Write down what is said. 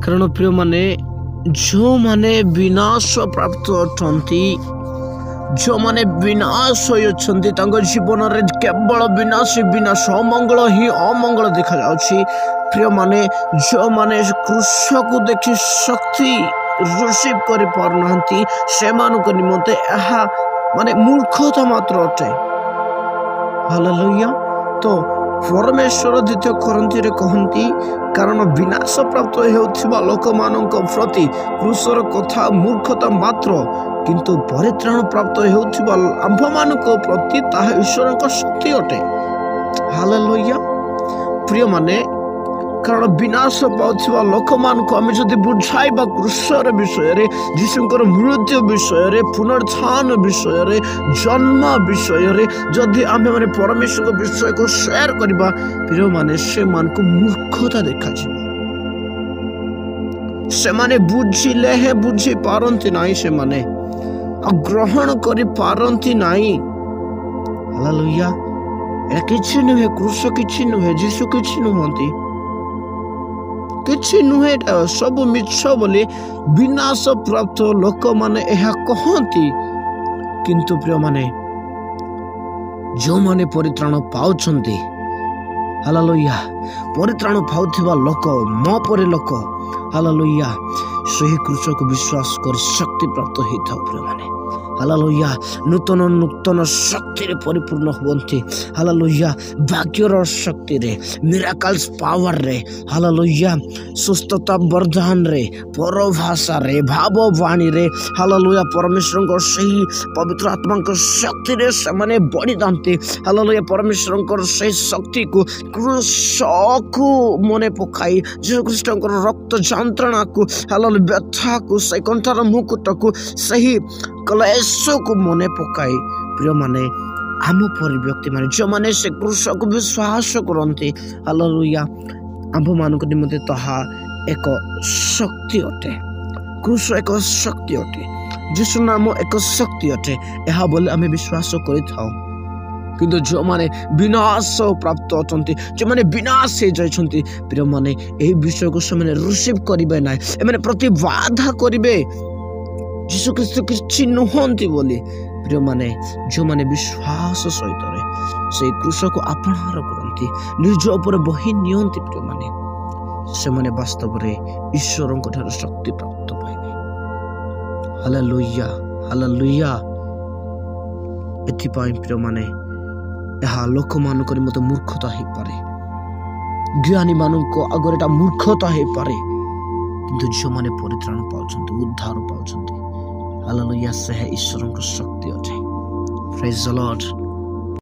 କାରଣ ପ୍ରିୟମାନେ ଯେଉଁମାନେ ବିନାଶ ପ୍ରାପ୍ତ ଅଟନ୍ତି, ଯେଉଁମାନେ ବିନାଶ ହୋଇଅଛନ୍ତି, ତାଙ୍କ ଜୀବନରେ କେବଳ ବିନାଶ ଅମଙ୍ଗଳ ହିଁ ଅମଙ୍ଗଳ ଦେଖାଯାଉଛି। ପ୍ରିୟମାନେ ଯେଉଁମାନେ କୃଷକୁ ଦେଖି ଶକ୍ତି ରିସିଭ୍ କରିପାରୁନାହାନ୍ତି, ସେମାନଙ୍କ ନିମନ୍ତେ ଏହା ମୂର୍ଖତା ମାତ୍ର ଅଟେ। ହାଲେଲୁୟା। ତ ପରମେଶ୍ୱର ଦ୍ୱିତୀୟ କରନ୍ଥୀରେ କହନ୍ତି, କାରଣ ବିନାଶ ପ୍ରାପ୍ତ ହେଉଥିବା ଲୋକମାନଙ୍କ ପ୍ରତି କୃଷର କଥା ମୂର୍ଖତା ମାତ୍ର, କିନ୍ତୁ ପରିତ୍ରାଣ ପ୍ରାପ୍ତ ହେଉଥିବା ଆମ୍ଭମାନଙ୍କ ପ୍ରତି ତାହା ଈଶ୍ୱରଙ୍କ ଶକ୍ତି ଅଟେ। ହାଲେଲୁୟା। ପ୍ରିୟମାନେ, କାରଣ ବିନାଶ ପାଉଥିବା ଲୋକମାନଙ୍କୁ ଆମେ ଯଦି ବୁଝାଇବା କୃଷର ବିଷୟରେ, ଯୀଶୁଙ୍କର ମୃତ୍ୟୁ ବିଷୟରେ, ପୁନରୁତ୍ଥାନ ବିଷୟରେ, ଜନ୍ମ ବିଷୟରେ ଯଦି ଆମେମାନେ ପରମେଶ୍ୱରଙ୍କ ବିଷୟକୁ ସେୟାର କରିବା, ପ୍ରିୟମାନେ ସେମାନଙ୍କୁ ମୂର୍ଖତା ଦେଖାଯିବ। ସେମାନେ ବୁଝିଲେ ହେ ବୁଝିପାରନ୍ତି ନାହିଁ, ସେମାନେ ଗ୍ରହଣ କରିପାରନ୍ତି ନାହିଁ। ହାଲେଲୁୟା। ଏହା କିଛି ନୁହେଁ, କୃଷ କିଛି ନୁହେଁ, ଯୀଶୁ କିଛି ନୁହନ୍ତି, କିଛି ନୁହେଁ, ଏଟା ସବୁ ମିଛ ବୋଲି ବିନାଶ ପ୍ରାପ୍ତ ଲୋକମାନେ ଏହା କହନ୍ତି। କିନ୍ତୁ ପ୍ରିୟମାନେ, ଯେଉଁମାନେ ପରିତ୍ରାଣ ପାଉଛନ୍ତି, ହାଲେଲୁୟା, ପରିତ୍ରାଣ ପାଉଥିବା ଲୋକ, ମୋ ପରି ଲୋକ, ହାଲେଲୁୟା, ସେହି କୃଷକୁ ବିଶ୍ୱାସ କରି ଶକ୍ତି ପ୍ରାପ୍ତ ହେଇଥାଉ। ପ୍ରିୟମାନେ, ହାଲେଲୁୟା, ନୂତନ ଶକ୍ତିରେ ପରିପୂର୍ଣ୍ଣ ହୁଅନ୍ତି। ହାଲେଲୁୟା, ଭାଗ୍ୟର ଶକ୍ତିରେ, ମିରାକଲ୍ସ ପାୱାରରେ, ହାଲେଲୁୟା, ସୁସ୍ଥତା ବର୍ଦ୍ଧନରେ, ପରଭାଷାରେ, ଭାବବାଣୀରେ, ହାଲେଲୁୟା, ପରମେଶ୍ୱରଙ୍କ ସେହି ପବିତ୍ର ଆତ୍ମାଙ୍କ ଶକ୍ତିରେ ସେମାନେ ବଢ଼ିଥାନ୍ତି। ହାଲେଲୁୟା, ପରମେଶ୍ୱରଙ୍କର ସେହି ଶକ୍ତିକୁ, କୃଷକୁ ମନେ ପକାଇ, ଯୀଶୁଖ୍ରୀଷ୍ଟଙ୍କର ରକ୍ତ ଯନ୍ତ୍ରଣାକୁ, ହାଲେଲୁୟା, ବ୍ୟଥାକୁ, ସେହି କଣ୍ଠାର ମୁକୁଟକୁ, ସେହି କ୍ଲେଶକୁ ମନେ ପକାଇ, ପ୍ରିୟମାନେ ଆମ ପରି ବ୍ୟକ୍ତିମାନେ ଯେଉଁମାନେ ସେ କୃଷକୁ ବିଶ୍ୱାସ କରନ୍ତି, ହାଲେଲୁୟା, ଆମ୍ଭମାନଙ୍କ ନିମନ୍ତେ ତାହା ଏକ ଶକ୍ତି ଅଟେ। କୃଷ ଏକ ଶକ୍ତି ଅଟେ, ଯୀଶୁ ନାମ ଏକ ଶକ୍ତି ଅଟେ, ଏହା ବୋଲି ଆମେ ବିଶ୍ୱାସ କରିଥାଉ। କିନ୍ତୁ ଯେଉଁମାନେ ବିନାଶ ପ୍ରାପ୍ତ ଅଛନ୍ତି, ଯେଉଁମାନେ ବିନାଶ ହେଇଯାଇଛନ୍ତି, ପ୍ରିୟମାନେ ଏହି ବିଷୟକୁ ସେମାନେ ରିସିଭ୍ କରିବେ ନାହିଁ, ଏମାନେ ପ୍ରତିବାଧା କରିବେ ଯୀଶୁ ଖ୍ରୀଷ୍ଟ କିଛି ନୁହନ୍ତି ବୋଲି। ପ୍ରିୟମାନେ, ଯେଉଁମାନେ ବିଶ୍ୱାସ ସହିତ ସେହି କୃଷକୁ ଆପଣାର କରନ୍ତି, ନିଜ ଉପରେ ବହି ନିଅନ୍ତି, ପ୍ରିୟମାନେ ସେମାନେ ବାସ୍ତବରେ ଈଶ୍ୱରଙ୍କ ଠାରୁ ଶକ୍ତି ପ୍ରାପ୍ତ ପାଇବେ। Hallelujah, hallelujah. ଏଥିପାଇଁ ପ୍ରିୟମାନେ ଏହା ଲୋକମାନଙ୍କ ନିମନ୍ତେ ମୂର୍ଖତା ହେଇପାରେ, ଜ୍ଞାନୀମାନଙ୍କ ଆଗରେ ଏଟା ମୂର୍ଖତା ହେଇପାରେ, କିନ୍ତୁ ଯେଉଁମାନେ ପରିତ୍ରାଣ ପାଉଛନ୍ତି, ଉଦ୍ଧାର ପାଉଛନ୍ତି, ହାଲେଲୁୟା, ସେ ଈଶ୍ୱରଙ୍କ ଶକ୍ତି ଅଟେ। ପ୍ରେଜ୍ ଦ ଲର୍ଡ।